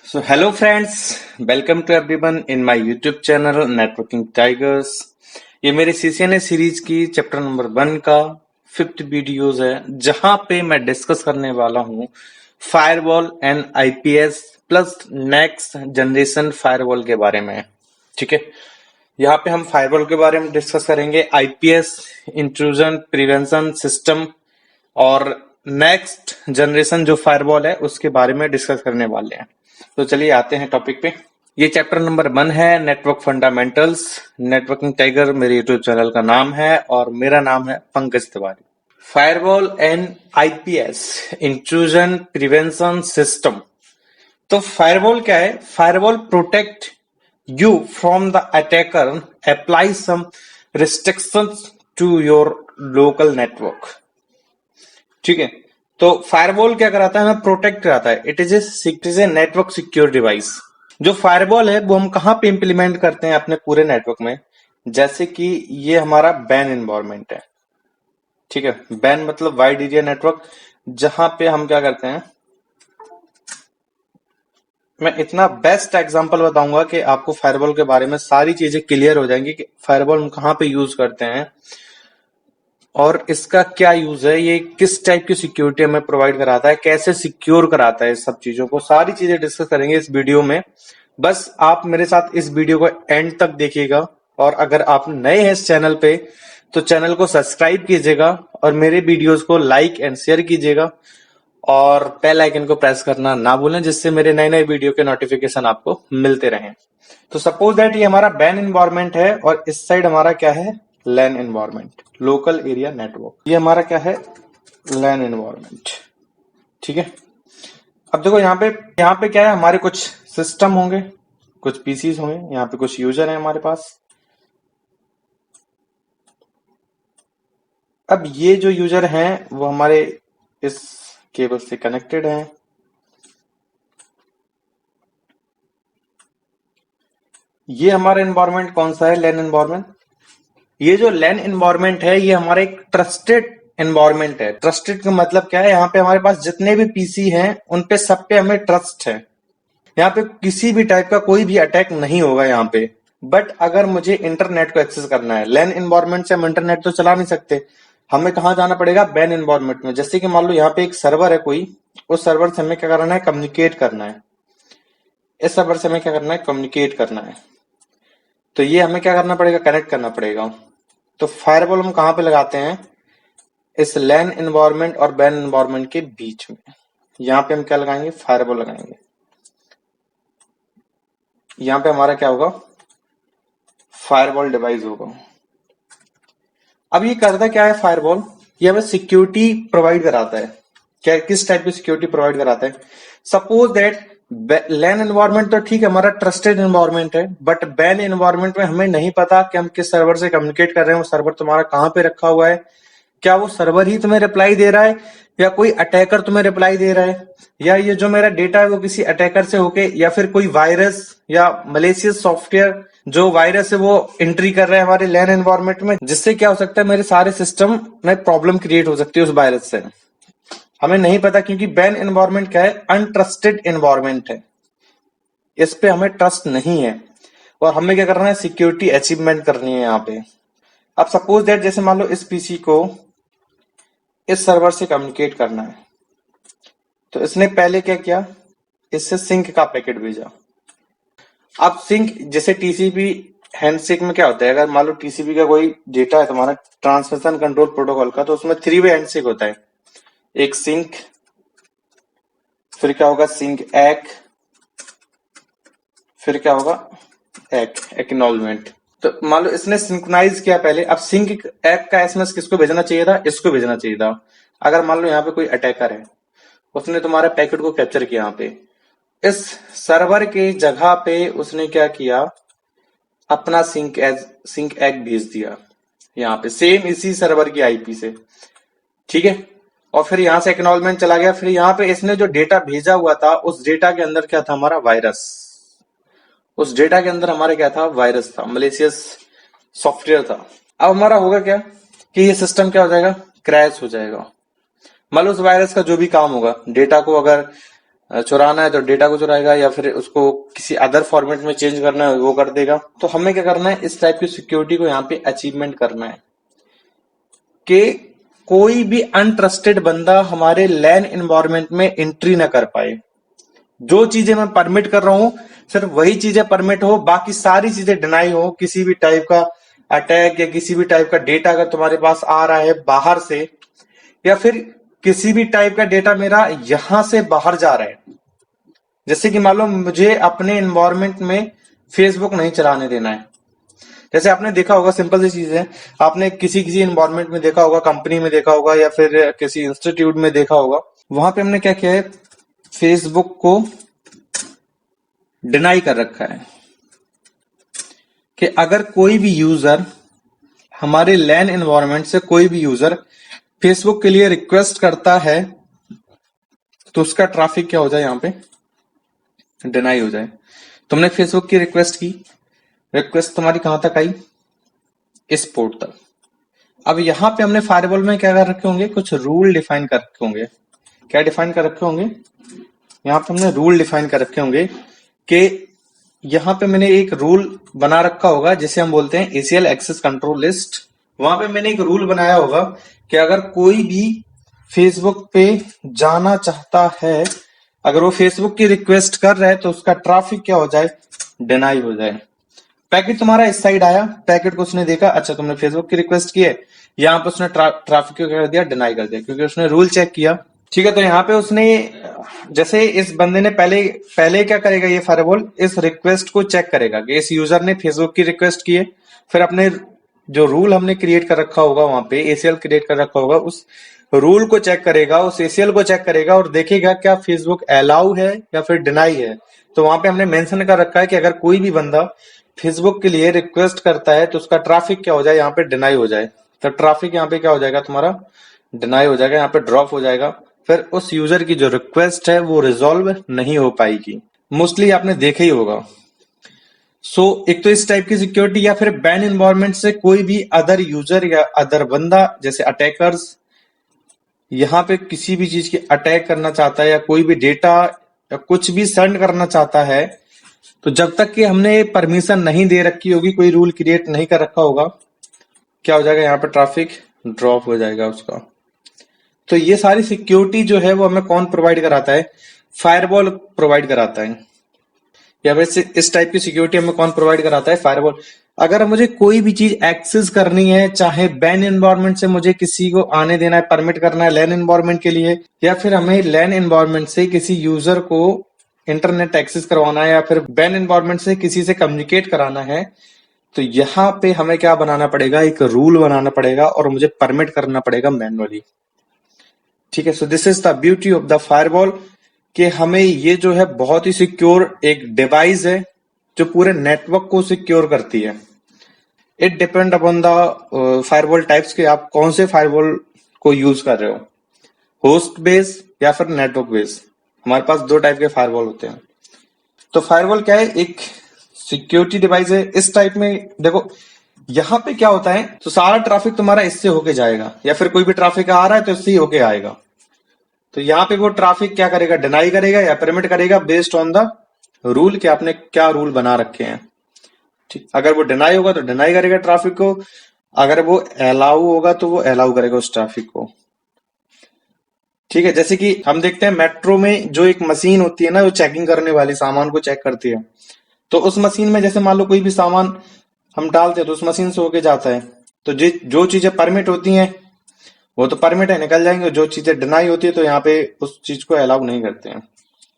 So hello friends, welcome to everyone in my YouTube channel Networking Tigers। ये मेरे CCNA series की chapter number 1 का 5th videos है, जहां पे मैं डिस्कस करने वाला हूं firewall and IPS plus next generation firewall के बारे में। ठीक है, यहाँ पे हम फायरवॉल के बारे में डिस्कस करेंगे, आईपीएस इंट्रूजन प्रिवेंशन सिस्टम और नेक्स्ट जनरेशन जो फायरवॉल है उसके बारे में डिस्कस करने वाले हैं। तो चलिए आते हैं टॉपिक पे। ये चैप्टर नंबर 1 है नेटवर्क फंडामेंटल्स। नेटवर्किंग टाइगर मेरे यूट्यूब चैनल का नाम है और मेरा नाम है Pankaj Tiwari. Firewall and IPS intrusion prevention system. तो फायरवॉल क्या है? Firewall protect you from the attacker, apply some restrictions to your local network। ठीक है, तो फायरवॉल क्या कराता है? हमें प्रोटेक्ट कराता है। It is a network secure device. जो फायरवॉल है वो हम कहां पे इंप्लीमेंट करते हैं अपने पूरे नेटवर्क में? जैसे कि ये हमारा बैन एनवायरनमेंट है। ठीक है, बैन मतलब वाइड एरिया नेटवर्क, जहां पे हम क्या करते हैं, मैं इतना बेस्ट एग्जांपल बताऊंगा कि आपको फायरवॉल के बारे में सारी चीजें क्लियर हो जाएंगी कि फायरवॉल हम कहां पे यूज करते हैं और इसका क्या यूज है, ये किस टाइप की सिक्योरिटी हमें प्रोवाइड कराता है, कैसे सिक्योर कराता है। इस सब चीजों को सारी चीजें डिस्कस करेंगे इस वीडियो में। बस आप मेरे साथ इस वीडियो को एंड तक देखिएगा और अगर आप नए हैं इस चैनल पे तो चैनल को सब्सक्राइब कीजिएगा और मेरे वीडियोस को लाइक एंड शेयर कीजिएगा और बेल आइकन को प्रेस करना ना भूलें, जिससे मेरे नए नए वीडियो के नोटिफिकेशन आपको मिलते रहें। तो सपोज दैट ये हमारा बैन एनवायरनमेंट है और इस साइड हमारा क्या है? लैन एनवायरनमेंट, लोकल एरिया नेटवर्क। ये हमारा क्या है? लैन एनवायरनमेंट। ठीक है, अब देखो यहाँ पे क्या है, हमारे कुछ सिस्टम होंगे, कुछ पीसीज होंगे, यहाँ पे कुछ यूजर है हमारे पास। अब ये जो यूजर हैं वो हमारे इस केबल से कनेक्टेड हैं। ये हमारा एनवायरनमेंट कौन सा है? लैन एनवायरनमेंट। ये जो लैन एनवायरनमेंट है ये हमारा एक ट्रस्टेड एनवायरनमेंट है। ट्रस्टेड का मतलब क्या है? यहाँ पे हमारे पास जितने भी पीसी हैं उन पे सब पे हमें ट्रस्ट है। यहाँ पे किसी भी टाइप का कोई भी अटैक नहीं होगा यहाँ पे। बट अगर मुझे इंटरनेट को एक्सेस करना है, लैन एनवायरनमेंट से हम इंटरनेट तो चला नहीं सकते, हमें कहाँ जाना पड़ेगा? बैन एनवायरनमेंट में। जैसे कि मान लो यहाँ पे एक सर्वर है कोई, उस सर्वर से हमें क्या करना है? कम्युनिकेट करना है। इस सर्वर से हमें क्या करना है? कम्युनिकेट करना है। तो ये हमें क्या करना पड़ेगा? कनेक्ट करना पड़ेगा। तो फायरवॉल हम कहां पे लगाते हैं? इस लैन एनवायरनमेंट और बैन एनवायरनमेंट के बीच में। यहां पे हम क्या लगाएंगे? फायरवॉल लगाएंगे। यहां पे हमारा क्या होगा? फायरवॉल डिवाइस होगा। अब ये करता क्या है फायरवॉल? ये हमें सिक्योरिटी प्रोवाइड कराता है। क्या, किस टाइप की सिक्योरिटी प्रोवाइड कराता है? सपोज दैट लैन एनवायरनमेंट तो ठीक है, हमारा ट्रस्टेड एनवायरनमेंट है, बट बैन एनवायरनमेंट में हमें नहीं पता कि हम किस सर्वर से कम्युनिकेट कर रहे हैं। वो सर्वर तुम्हारा कहां पे रखा हुआ है? क्या वो सर्वर ही तुम्हें रिप्लाई दे रहा है या कोई अटैकर तुम्हें रिप्लाई दे रहा है, या ये जो मेरा डेटा है वो किसी अटैकर से होके, या फिर कोई वायरस या मलेशियस सॉफ्टवेयर जो वायरस है वो एंट्री कर रहा है हमारे लैन एनवायरनमेंट में, जिससे क्या हो सकता है? मेरे सारे सिस्टम में प्रॉब्लम क्रिएट हो सकती है उस वायरस से। हमें नहीं पता, क्योंकि बैन एनवायरनमेंट क्या है? अनट्रस्टेड एनवायरनमेंट है। इस पे हमें ट्रस्ट नहीं है और हमें क्या करना है? सिक्योरिटी अचीवमेंट करनी है यहाँ पे। अब सपोज दैट जैसे मान लो इस पीसी को इस सर्वर से कम्युनिकेट करना है, तो इसने पहले क्या किया? इससे सिंक का पैकेट भेजा। अब सिंक जैसे टीसीपी हैंडशेक में क्या होता है? अगर मान लो टीसीपी का कोई डेटा है तुम्हारा ट्रांसमिशन कंट्रोल प्रोटोकॉल का, तो उसमें 3 वे हैंडशेक होता है। एक सिंक, फिर क्या होगा? सिंक एक, फिर क्या होगा? एक्नॉलेजमेंट। तो मान लो इसने सिंक्रोनाइज किया पहले। अब सिंक एक का एसएमएस किसको भेजना चाहिए था? इसको भेजना चाहिए था। अगर मान लो यहाँ पे कोई अटैकर है, उसने तुम्हारे पैकेट को कैप्चर किया, यहाँ पे इस सर्वर के जगह पे उसने क्या किया? अपना सिंक एक भेज दिया यहाँ पे, सेम इसी सर्वर की आईपी से। ठीक है, और फिर यहाँ से एक्नॉलेजमेंट चला गया। फिर यहाँ पे इसने जो डेटा भेजा हुआ था, उस डेटा के अंदर क्या था? हमारा वायरस। उस डेटा के अंदर हमारे क्या था? वायरस था, मलेशियस सॉफ्टवेयर था। अब हमारा होगा क्या कि ये सिस्टम क्या हो जाएगा? क्रैश हो जाएगा। मान लो उस वायरस का जो भी काम होगा, डेटा को अगर चुराना है तो डेटा को चुराएगा, या फिर उसको किसी अदर फॉर्मेट में चेंज करना है वो कर देगा। तो हमें क्या करना है, इस टाइप की सिक्योरिटी को यहाँ पे अचीवमेंट करना है कि कोई भी अनट्रस्टेड बंदा हमारे लैन एनवायरनमेंट में एंट्री ना कर पाए। जो चीजें मैं परमिट कर रहा हूं सिर्फ वही चीजें परमिट हो, बाकी सारी चीजें डिनाई हो। किसी भी टाइप का अटैक या किसी भी टाइप का डेटा अगर तुम्हारे पास आ रहा है बाहर से, या फिर किसी भी टाइप का डेटा मेरा यहां से बाहर जा रहा है, जैसे कि मान लो मुझे अपने एनवायरनमेंट में फेसबुक नहीं चलाने देना है। जैसे आपने देखा होगा, सिंपल सी चीज है, आपने किसी किसी एनवायरनमेंट में देखा होगा, कंपनी में देखा होगा, या फिर किसी इंस्टीट्यूट में देखा होगा, वहां पे हमने क्या किया है, फेसबुक को डिनाई कर रखा है कि अगर कोई भी यूजर हमारे लैन एनवायरनमेंट से कोई भी यूजर फेसबुक के लिए रिक्वेस्ट करता है तो उसका ट्रैफिक क्या हो जाए, यहां पे डिनाई हो जाए। तुमने फेसबुक की रिक्वेस्ट की, रिक्वेस्ट तुम्हारी कहां तक आई, इस पोर्ट तक। अब यहां पे हमने फायरवॉल में क्या कर रखे होंगे, कुछ रूल डिफाइन कर रखे होंगे। क्या डिफाइन कर रखे होंगे, यहां पे हमने रूल डिफाइन कर रखे होंगे कि यहां पे मैंने एक रूल बना रखा होगा जिसे हम बोलते हैं ACL एक्सेस कंट्रोल लिस्ट। वहां पे मैंने एक रूल बनाया होगा कि अगर कोई भी फेसबुक पे जाना चाहता है, अगर वो फेसबुक की रिक्वेस्ट कर रहा है तो उसका ट्रैफिक क्या हो जाए, डिनाई हो जाए। पैकेट तुम्हारा इस साइड आया, पैकेट को उसने देखा, अच्छा तुमने फेसबुक की रिक्वेस्ट की है, यहाँ पे उसने ट्रैफिक को कर दिया, डिनाई कर दिया, क्योंकि उसने रूल चेक किया। ठीक है, तो यहाँ पे उसने, जैसे इस बंदे ने पहले पहले क्या करेगा, ये फायरवॉल इस रिक्वेस्ट को चेक करेगा कि इस यूजर ने फेसबुक की रिक्वेस्ट की है। फिर अपने जो रूल हमने क्रिएट कर रखा होगा, वहां पे ACL क्रिएट कर रखा होगा, उस रूल को चेक करेगा, उस ACL को चेक करेगा और देखेगा क्या फेसबुक अलाउ है या फिर डिनाई है। तो वहां पे हमने मेंशन कर रखा है कि अगर कोई भी बंदा फेसबुक के लिए रिक्वेस्ट करता है तो उसका ट्रैफिक क्या हो जाए, यहाँ पे डिनाई हो जाए। तो ट्रैफिक यहाँ पे क्या हो जाएगा, तुम्हारा डिनाई हो जाएगा, यहाँ पे ड्रॉप हो जाएगा। फिर उस यूजर की जो रिक्वेस्ट है वो रिजॉल्व नहीं हो पाएगी। मोस्टली आपने देखा ही होगा। एक तो इस टाइप की सिक्योरिटी, या फिर बैन एनवायरनमेंट से कोई भी अदर यूजर या अदर बंदा, जैसे अटैकर्स यहाँ पे किसी भी चीज की अटैक करना चाहता है या कोई भी डेटा या कुछ भी सेंड करना चाहता है, तो जब तक कि हमने परमिशन नहीं दे रखी होगी, कोई रूल क्रिएट नहीं कर रखा होगा, क्या हो जाएगा, यहाँ पे ट्रैफिक ड्रॉप हो जाएगा उसका। तो ये सारी सिक्योरिटी जो है वो हमें कौन प्रोवाइड कराता है, फायरवॉल प्रोवाइड कराता है। या वैसे इस टाइप की सिक्योरिटी हमें कौन प्रोवाइड कराता है, फायरवॉल। अगर मुझे कोई भी चीज एक्सेस करनी है, चाहे बैन एनवायरनमेंट से मुझे किसी को आने देना है, परमिट करना है लैन एनवायरनमेंट के लिए, या फिर हमें लैन एनवायरनमेंट से किसी यूजर को इंटरनेट एक्सेस करवाना है, या फिर बैन एनवायरनमेंट से किसी से कम्युनिकेट कराना है, तो यहाँ पे हमें क्या बनाना पड़ेगा, एक रूल बनाना पड़ेगा और मुझे परमिट करना पड़ेगा मैनुअली। ठीक है, so this is the beauty of the firewall कि हमें ये जो है बहुत ही सिक्योर एक डिवाइस है जो पूरे नेटवर्क को सिक्योर करती है। It depend upon the firewall types के आप कौन से फायरवॉल को यूज कर रहे हो, होस्ट बेस या फिर नेटवर्क बेस। हमारे पास दो टाइप के फायरवॉल होते हैं। तो फायरवॉल क्या है, एक सिक्योरिटी डिवाइस है। इस टाइप में देखो यहां पे क्या होता है, तो सारा ट्रैफिक तुम्हारा इससे होके जाएगा, या फिर कोई भी ट्रैफिक आ रहा है तो इससे ही होके आएगा। तो यहाँ पे वो ट्रैफिक क्या करेगा, डिनाई करेगा या परमिट करेगा बेस्ड ऑन द रूल कि आपने क्या रूल बना रखे हैं। ठीक, अगर वो डिनाई होगा तो डिनाई करेगा ट्रैफिक को, अगर वो अलाउ होगा तो वो अलाउ करेगा उस ट्रैफिक को। ठीक है, जैसे कि हम देखते हैं मेट्रो में जो एक मशीन होती है ना, जो चेकिंग करने वाली सामान को चेक करती है, तो उस मशीन में जैसे मान लो कोई भी सामान हम डालते हैं तो उस मशीन से होके जाता है। तो जो चीजें परमिट होती हैं वो तो परमिट है, निकल जाएंगे। जो चीजें डिनाई होती है तो यहाँ पे उस चीज को अलाउ नहीं करते हैं।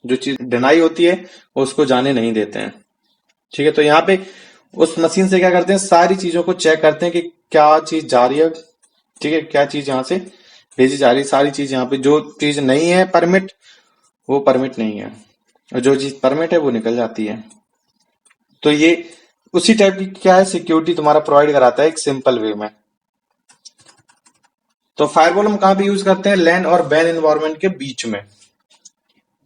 जो चीज डिनाई होती है उसको जाने नहीं देते हैं। ठीक है, तो यहाँ पे उस मशीन से क्या करते हैं, सारी चीजों को चेक करते हैं कि क्या चीज जा रही है। ठीक है, क्या चीज यहाँ से भेजी जा रही है, सारी चीज यहाँ पे। जो चीज नहीं है परमिट वो परमिट नहीं है, और जो चीज परमिट है वो निकल जाती है। तो ये उसी टाइप की क्या है, सिक्योरिटी तुम्हारा प्रोवाइड कराता है एक सिंपल वे में। तो फायरवॉल हम कहां पे यूज करते हैं, लैन और बैन एनवायरनमेंट के बीच में।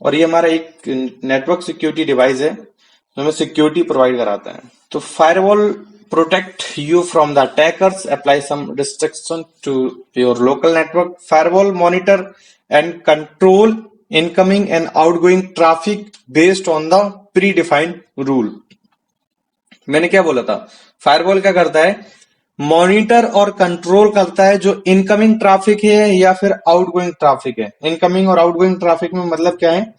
और ये हमारा एक नेटवर्क सिक्योरिटी डिवाइस है जो हमें सिक्योरिटी प्रोवाइड कराता है। तो firewall protect you from the attackers, apply some restriction to your local network. Firewall monitor and control incoming and outgoing traffic based on the predefined rule. मैंने क्या बोला था, फायरवॉल क्या करता है, मॉनिटर और कंट्रोल करता है जो इनकमिंग ट्रैफिक है या फिर आउटगोइंग ट्रैफिक है। इनकमिंग और आउटगोइंग ट्रैफिक में मतलब क्या है,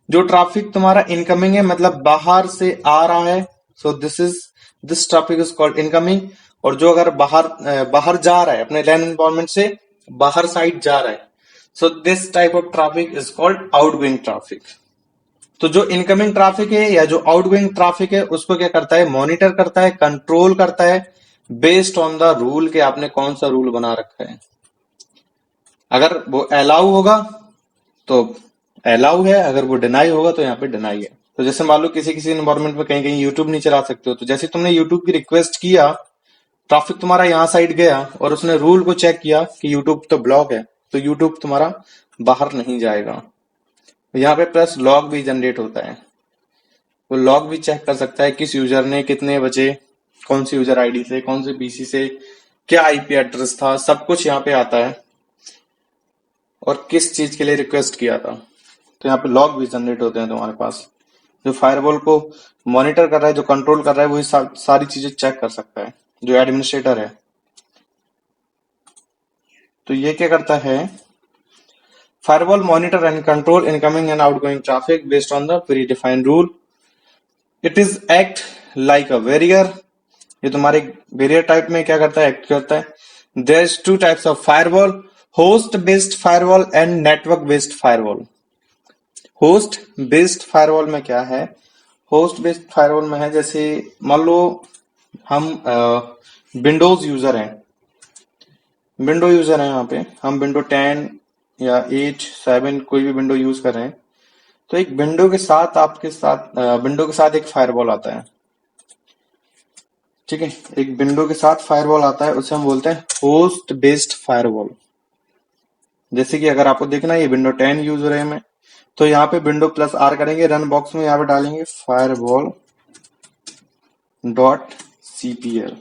जो ट्रैफिक तुम्हारा इनकमिंग है मतलब बाहर से आ रहा है, so this traffic is called incoming. और जो अगर बाहर जा रहा है, अपने लैंड एनवायरमेंट से बाहर साइड जा रहा है, so this type of traffic is called outgoing traffic. तो जो इनकमिंग ट्रैफिक है या जो आउटगोइंग ट्रैफिक है उसको क्या करता है, मॉनिटर करता है, कंट्रोल करता है बेस्ड ऑन द रूल के आपने कौन सा रूल बना रखा है। अगर वो अलाउ होगा तो अलाउ है, अगर वो डिनाई होगा तो यहाँ पे डिनाई है। तो जैसे मान लो किसी किसी एनवायरमेंट में कहीं कहीं यूट्यूब नहीं चला सकते हो, तो जैसे तुमने यूट्यूब की रिक्वेस्ट किया, ट्रैफिक तुम्हारा यहाँ साइड गया और उसने रूल को चेक किया कि यूट्यूब तो ब्लॉक है, तो यूट्यूब तुम्हारा बाहर नहीं जाएगा। यहाँ पे प्लस लॉग भी जनरेट होता है, वो लॉग भी चेक कर सकता है किस यूजर ने कितने बजे कौन सी यूजर आईडी से कौन से पीसी से क्या आईपी एड्रेस था, सब कुछ यहाँ पे आता है और किस चीज के लिए रिक्वेस्ट किया था। तो यहाँ पे लॉग भी जनरेट होते हैं तुम्हारे पास। जो फायरवॉल को मॉनिटर कर रहा है, जो कंट्रोल कर रहा है, वही सारी चीजें चेक कर सकता है, जो एडमिनिस्ट्रेटर है। तो ये क्या करता है, firewall monitor and control incoming and outgoing traffic based on the predefined rule. It is act like a barrier. ये तुम्हारे बैरियर टाइप में क्या करता है, एक्ट करता है। There is two types of firewall, host based firewall and network based firewall. Host based firewall में क्या है, होस्ट बेस्ड फायरवॉल में है जैसे मान लो हम विंडोज यूजर हैं, विंडो यूजर हैं, यहाँ पे हम विंडो 10 या 8 7 कोई भी विंडो यूज कर रहे हैं, तो एक विंडो के साथ आपके साथ विंडो के साथ एक फायरवॉल आता है। ठीक है, एक विंडो के साथ फायरवॉल आता है, उसे हम बोलते हैं होस्ट बेस्ड फायरवॉल। जैसे कि अगर आपको देखना ये विंडो 10 यूज हो रहे हैं, तो यहाँ पे विंडो प्लस आर करेंगे, रन बॉक्स में यहाँ पे डालेंगे फायरवॉल डॉट सीपीएल,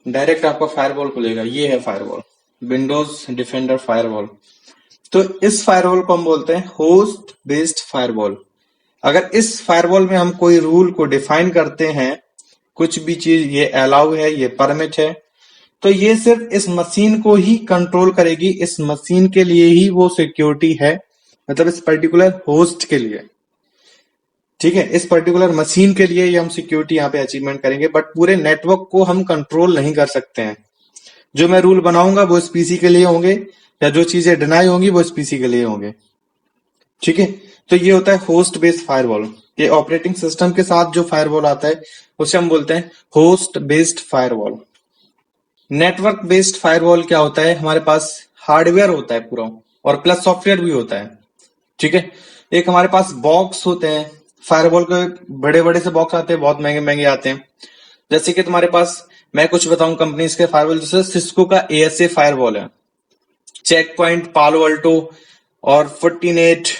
डायरेक्ट आपका फायरवॉल खुलेगा। ये है फायरवॉल, विंडोज डिफेंडर फायरवॉल। तो इस फायरवॉल को हम बोलते हैं होस्ट बेस्ड फायरवॉल। अगर इस फायरवॉल में हम कोई रूल को डिफाइन करते हैं, कुछ भी चीज ये अलाउ है, ये परमिट है, तो ये सिर्फ इस मशीन को ही कंट्रोल करेगी, इस मशीन के लिए ही वो सिक्योरिटी है, मतलब इस पर्टिकुलर होस्ट के लिए। ठीक है, इस पर्टिकुलर मशीन के लिए ये हम सिक्योरिटी यहाँ पे अचीवमेंट करेंगे, बट पूरे नेटवर्क को हम कंट्रोल नहीं कर सकते हैं। जो मैं रूल बनाऊंगा वो इस पीसी के लिए होंगे, या जो चीजें डिनाई होंगी वो इस पीसी के लिए होंगे। ठीक है, तो ये होता है होस्ट बेस्ड फायरवॉल। ये ऑपरेटिंग सिस्टम के साथ जो फायरवॉल आता है उसे हम बोलते हैं host based firewall. Network based firewall क्या होता है, हमारे पास हार्डवेयर होता है पूरा और प्लस सॉफ्टवेयर भी होता है। ठीक है, एक हमारे पास बॉक्स होते हैं, फायरवॉल के बड़े बड़े से बॉक्स आते हैं, बहुत महंगे महंगे आते हैं। जैसे कि तुम्हारे पास मैं कुछ बताऊं कंपनीज के फायरवॉल, जैसे सिस्को का एएसए फायरवॉल है, चेक पॉइंट, पालो अल्टो और 14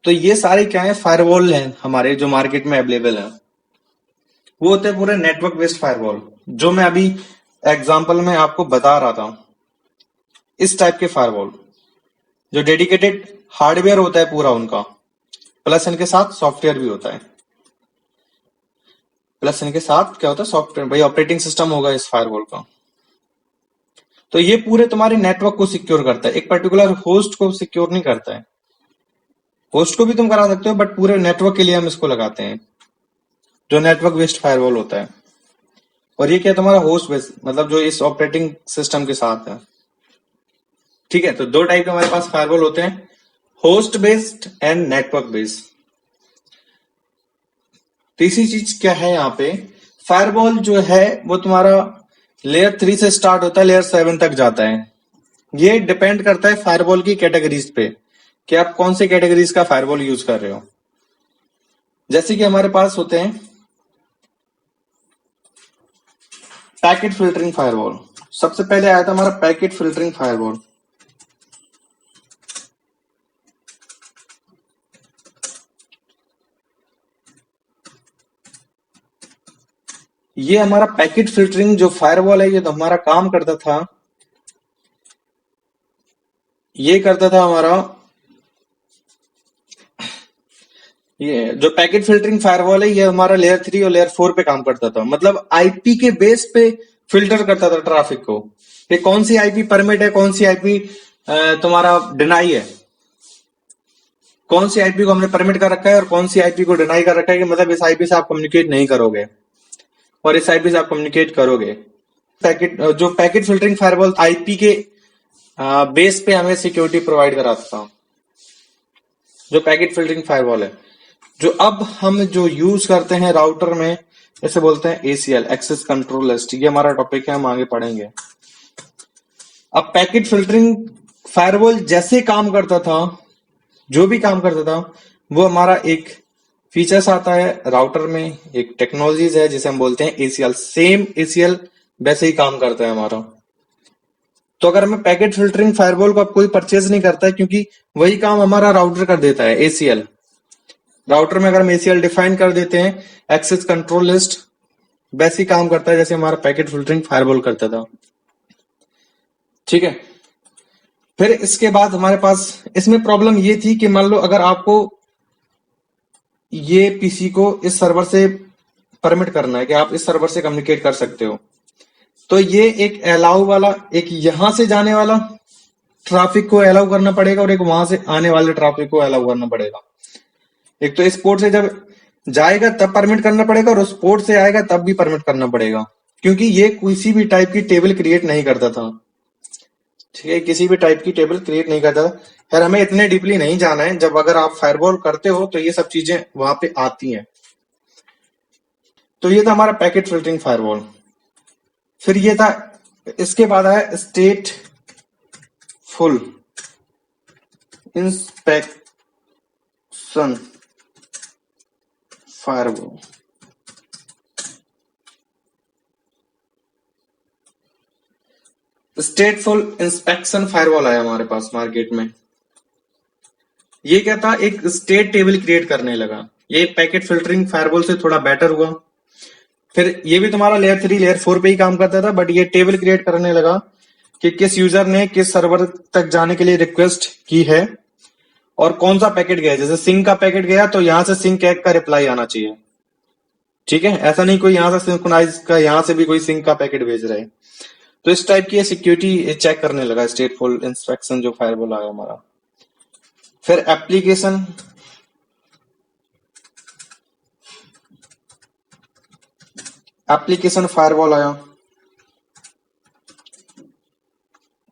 तो ये सारे क्या है, फायरवॉल हैं हमारे जो मार्केट में अवेलेबल है। वो होते हैं पूरे नेटवर्क बेस्ड फायरवॉल, जो मैं अभी एग्जांपल में आपको बता रहा था। इस टाइप के फायरवॉल जो डेडिकेटेड हार्डवेयर होता है पूरा उनका, प्लस इनके साथ सॉफ्टवेयर भी होता है। प्लस इनके साथ क्या होता है, सॉफ्टवेयर, भाई ऑपरेटिंग सिस्टम होगा इस फायरवॉल का। तो ये पूरे तुम्हारे नेटवर्क को सिक्योर करता है, एक पर्टिकुलर होस्ट को सिक्योर नहीं करता है। होस्ट को भी तुम करा सकते हो, बट पूरे नेटवर्क के लिए हम इसको लगाते हैं, जो नेटवर्क बेस्ड फायरवॉल होता है। और ये क्या तुम्हारा होस्ट बेस्ड, मतलब जो इस ऑपरेटिंग सिस्टम के साथ है। ठीक है, तो दो टाइप के हमारे पास फायरवॉल होते हैं, host based and network based. तीसरी चीज क्या है यहाँ पे, फायरवॉल जो है वो तुम्हारा लेयर 3 से स्टार्ट होता है, लेयर 7 तक जाता है। ये डिपेंड करता है फायरवॉल की कैटेगरीज पे कि आप कौन से कैटेगरीज का फायरवॉल यूज कर रहे हो। जैसे कि हमारे पास होते हैं पैकेट फिल्टरिंग फायरवॉल। सबसे पहले आया था हमारा पैकेट फिल्टरिंग फायरवॉल। ये हमारा पैकेट फिल्टरिंग जो फायरवॉल है, ये तो हमारा काम करता था, ये करता था हमारा ये जो पैकेट फिल्टरिंग फायरवॉल है ये हमारा लेयर 3 और लेयर 4 पे काम करता था, मतलब आईपी के बेस पे फिल्टर करता था ट्रैफिक को कि कौन सी आईपी परमिट है, कौन सी आईपी तुम्हारा डिनाई है, कौन सी आईपी को हमने परमिट कर रखा है और कौन सी आईपी को डिनाई कर रखा है कि मतलब इस आईपी से आप कम्युनिकेट नहीं करोगे और इस आईपी से आप कम्युनिकेट करोगे। पैकेट फिल्टरिंग फायरवॉल आईपी के बेस पे हमें सिक्योरिटी प्रोवाइड कराता था, जो पैकेट फिल्टरिंग फायरवॉल है। जो अब हम जो यूज करते हैं राउटर में, इसे बोलते हैं एसीएल, एक्सेस कंट्रोल लिस्ट। ये हमारा टॉपिक है, हम आगे पढ़ेंगे। अब पैकेट फिल्टरिंग फायरवॉल जैसे काम करता था, जो भी काम करता था, वो हमारा एक फीचर्स आता है राउटर में, एक टेक्नोलॉजीज है जिसे हम बोलते हैं एसीएल। सेम एसीएल वैसे ही काम करता है हमारा। तो अगर हमें पैकेट फिल्टरिंग फायरवॉल को अब कोई परचेज नहीं करता है, क्योंकि वही काम हमारा राउटर कर देता है, एसीएल। राउटर में अगर हम एसीएल डिफाइन कर देते हैं, एक्सेस कंट्रोल लिस्ट वैसे ही काम करता है जैसे हमारा पैकेट फिल्टरिंग फायरवॉल करता था। ठीक है। फिर इसके बाद हमारे पास इसमें प्रॉब्लम ये थी कि मान लो अगर आपको ये पीसी को इस सर्वर से परमिट करना है कि आप इस सर्वर से कम्युनिकेट कर सकते हो, तो ये एक अलाउ वाला, एक यहां से जाने वाला ट्रैफिक को अलाउ करना पड़ेगा और एक वहां से आने वाले ट्रैफिक को अलाउ करना पड़ेगा। एक तो इस पोर्ट से जब जाएगा तब परमिट करना पड़ेगा और उस पोर्ट से आएगा तब भी परमिट करना पड़ेगा, क्योंकि ये किसी भी टाइप की टेबल क्रिएट नहीं करता था। ठीक है, किसी भी टाइप की टेबल क्रिएट नहीं करता था। यार हमें इतने डीपली नहीं जाना है, जब अगर आप फायरवॉल करते हो तो ये सब चीजें वहां पे आती हैं। तो ये था हमारा पैकेट फिल्टरिंग फायरवॉल। फिर ये था, इसके बाद आया state full inspection firewall. स्टेटफुल inspection firewall आया हमारे पास मार्केट में। ये क्या था, एक स्टेट टेबल क्रिएट करने लगा। ये पैकेट फिल्टरिंग फायरवॉल से थोड़ा बेटर हुआ। फिर ये भी तुम्हारा लेयर 3 लेयर 4 पे ही काम करता था, बट ये टेबल क्रिएट करने लगा कि किस यूजर ने किस सर्वर तक जाने के लिए रिक्वेस्ट की है और कौन सा पैकेट गया। जैसे सिंक का पैकेट गया तो यहां से सिंक का रिप्लाई आना चाहिए। ठीक है, ऐसा नहीं कोई यहां से सिंक्रोनाइज का, यहां से भी कोई सिंक का पैकेट भेज रहा है। तो इस टाइप की सिक्योरिटी चेक करने लगा स्टेटफुल इंस्पेक्शन जो फायरवॉल आया हमारा। फिर एप्लीकेशन फायरवॉल आया।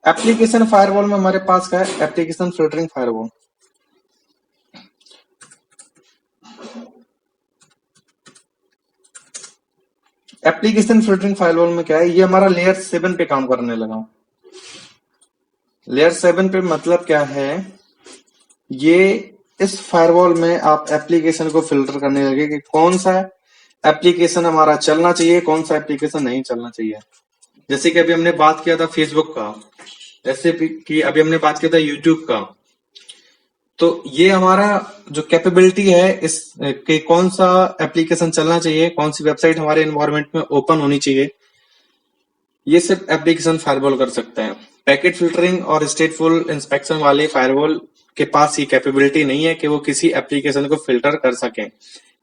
एप्लीकेशन फायरवॉल में हमारे पास क्या है, application filtering firewall. Application filtering firewall में क्या है, ये हमारा लेयर 7 पे काम करने लगा। लेयर 7 पे मतलब क्या है, ये इस फायरवॉल में आप एप्लीकेशन को फिल्टर करने लगे कि कौन सा एप्लीकेशन हमारा चलना चाहिए, कौन सा एप्लीकेशन नहीं चलना चाहिए। जैसे कि अभी हमने बात किया था फेसबुक का, जैसे कि अभी हमने बात किया था यूट्यूब का। तो ये हमारा जो कैपेबिलिटी है इस कि कौन सा एप्लीकेशन चलना चाहिए, कौन सी वेबसाइट हमारे एनवायरनमेंट में ओपन होनी चाहिए, ये सिर्फ एप्लीकेशन फायरवॉल कर सकते हैं। पैकेट फिल्टरिंग और स्टेटफुल इंस्पेक्शन वाले फायरवॉल के पास ये कैपेबिलिटी नहीं है कि वो किसी एप्लीकेशन को फिल्टर कर सकें,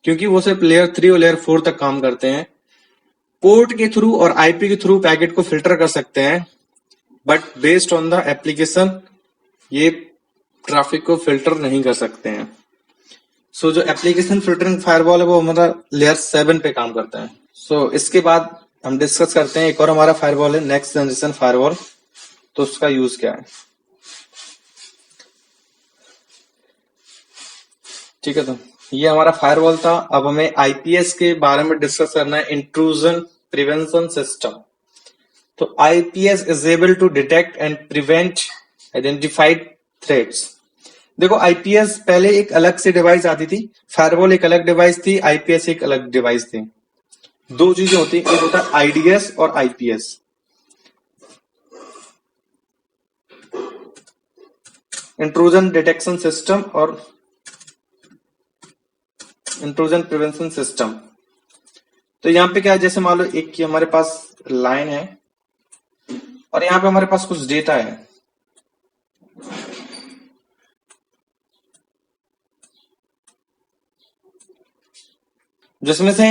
क्योंकि वो सिर्फ लेयर 3 और लेयर 4 तक काम करते हैं। पोर्ट के थ्रू और आईपी के थ्रू पैकेट को फिल्टर कर सकते हैं, but based on the application ये ट्रैफिक को फिल्टर नहीं कर सकते हैं। सो जो एप्लीकेशन फिल्टरिंग फायरवॉल है वो हमारा लेयर 7 पे काम करता है। सो इसके बाद हम डिस्कस करते हैं, एक और हमारा फायरवॉल है नेक्स्ट जनरेशन फायरवॉल। तो उसका यूज क्या है। ठीक है, तो ये हमारा फायरवॉल था। अब हमें आईपीएस के बारे में डिस्कस करना है, इंट्रूजन प्रिवेंशन सिस्टम। तो IPS is able to detect and prevent identified threats. देखो आईपीएस पहले एक अलग से डिवाइस आती थी, फायरवॉल एक अलग डिवाइस थी, आईपीएस एक अलग डिवाइस थी। दो चीजें होती है, एक होता है आईडीएस और आईपीएस। इंट्रूजन डिटेक्शन सिस्टम और इंट्रूजन प्रिवेंशन सिस्टम। तो यहाँ पे क्या है, जैसे मान लो एक की हमारे पास लाइन है और यहाँ पे हमारे पास कुछ डेटा है। जिसमें से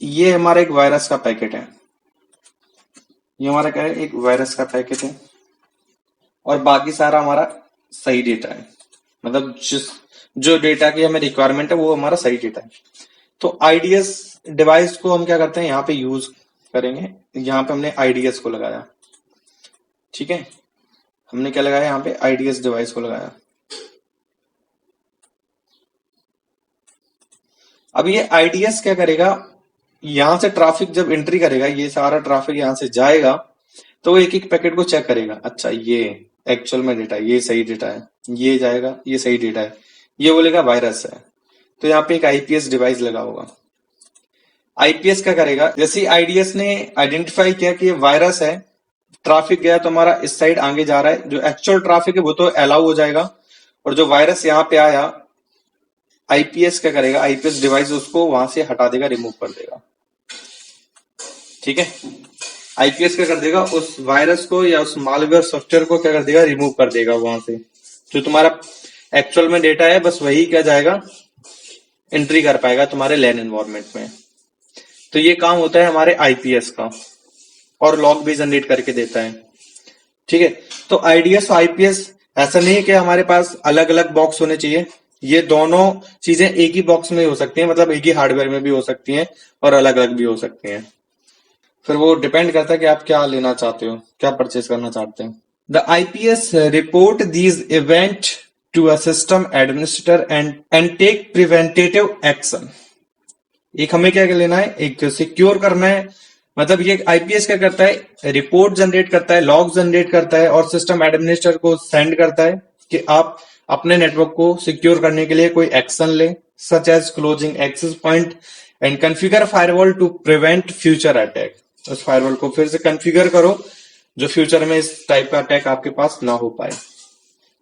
ये हमारा एक वायरस का पैकेट है, ये हमारा क्या है, एक वायरस का पैकेट है, और बाकी सारा हमारा सही डेटा है। मतलब जो डेटा की हमें रिक्वायरमेंट है वो हमारा सही डेटा है। तो आईडीएस डिवाइस को हम क्या करते हैं, यहाँ पे यूज करेंगे। यहाँ पे हमने आईडीएस को लगाया, ठीक है, हमने क्या लगाया यहाँ पे, आईडीएस डिवाइस को लगाया। अब ये आईडीएस क्या करेगा, यहां से ट्रैफिक जब एंट्री करेगा, ये सारा ट्रैफिक यहां से जाएगा, तो वो एक एक पैकेट को चेक करेगा। अच्छा, ये एक्चुअल में डेटा है, ये सही डेटा है, ये जाएगा, ये सही डेटा है, ये बोलेगा वायरस है, तो यहाँ पे एक आईपीएस डिवाइस लगा होगा। आईपीएस क्या करेगा, जैसे आईडीएस ने आइडेंटिफाई किया कि ये वायरस है, ट्रैफिक गया तो हमारा इस साइड आगे जा रहा है, जो एक्चुअल ट्रैफिक है वो तो अलाउ हो जाएगा, और जो वायरस यहाँ पे आया, आईपीएस क्या करेगा, आईपीएस डिवाइस उसको वहां से हटा देगा, रिमूव कर देगा। ठीक है, आईपीएस क्या कर देगा, उस वायरस को या उस मालवेयर सॉफ्टवेयर को क्या कर देगा, रिमूव कर देगा वहां से। जो तुम्हारा एक्चुअल में डेटा है बस वही क्या जाएगा, एंट्री कर पाएगा तुम्हारे लैन एनवायरनमेंट में। तो ये काम होता है हमारे आईपीएस का, और लॉग भी जनरेट करके देता है। ठीक है, तो आईडीएस और आईपीएस ऐसा नहीं है कि हमारे पास अलग अलग बॉक्स होने चाहिए, ये दोनों चीजें एक ही बॉक्स में हो सकती हैं, मतलब एक ही हार्डवेयर में भी हो सकती हैं और अलग अलग भी हो सकती हैं। फिर वो डिपेंड करता है कि आप क्या लेना चाहते हो, क्या परचेज करना चाहते हैं। The IPS report these event to a system administrator and take preventative action. एक हमें क्या लेना है, एक सिक्योर करना है। मतलब ये आईपीएस क्या करता है, रिपोर्ट जनरेट करता है, लॉग जनरेट करता है, और सिस्टम एडमिनिस्ट्रेटर को सेंड करता है कि आप अपने नेटवर्क को सिक्योर करने के लिए कोई एक्शन लें, such as closing access point and configure firewall to prevent future attack. उस फायरवॉल को फिर से कॉन्फ़िगर करो जो फ्यूचर में इस टाइप का अटैक आपके पास ना हो पाए।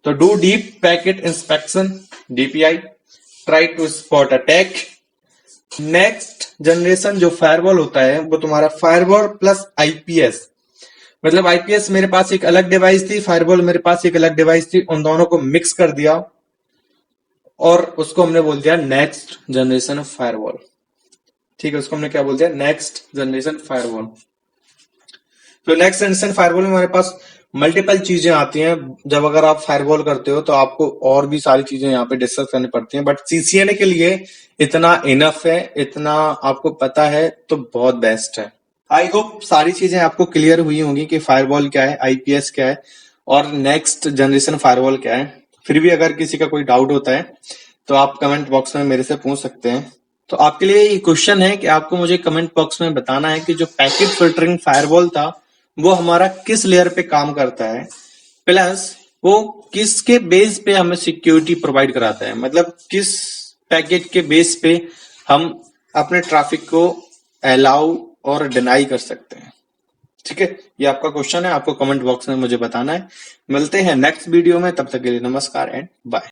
तो do deep packet inspection, DPI, try to spot attack. Next generation जो फायरवॉल होता है वो तुम्हारा फायरवॉल प्लस आईपीएस। मतलब आईपीएस मेरे पास एक अलग डिवाइस थी, फायरवॉल मेरे पास एक अलग डिवाइस थी, उन दोनों को मिक्स कर दिया और उसको हमने बोल दिया नेक्स्ट जनरेशन ऑफ फायरवॉल। ठीक है, उसको हमने क्या बोल दिया, नेक्स्ट जनरेशन फायरवॉल। तो नेक्स्ट जनरेशन फायरवॉल में हमारे पास मल्टीपल चीजें आती हैं। जब अगर आप फायरवॉल करते हो तो आपको और भी सारी चीजें यहाँ पे डिस्कस करनी पड़ती हैं, बट सीसीएनए के लिए इतना इनफ है, इतना आपको पता है तो बहुत बेस्ट है। आई होप सारी चीजें आपको क्लियर हुई होंगी कि फायरवॉल क्या है, आईपीएस क्या है और नेक्स्ट जनरेशन फायरवॉल क्या है। फिर भी अगर किसी का कोई डाउट होता है तो आप कमेंट बॉक्स में मेरे से पूछ सकते हैं। तो आपके लिए ये क्वेश्चन है कि आपको मुझे कमेंट बॉक्स में बताना है कि जो पैकेट फिल्टरिंग फायरवॉल था वो हमारा किस लेयर पे काम करता है, प्लस वो किसके बेस पे हमें सिक्योरिटी प्रोवाइड कराता है। मतलब किस पैकेट के बेस पे हम अपने ट्रैफिक को अलाउ और डिनाई कर सकते हैं। ठीक है, ये आपका क्वेश्चन है, आपको कमेंट बॉक्स में मुझे बताना है। मिलते हैं नेक्स्ट वीडियो में, तब तक के लिए नमस्कार एंड बाय।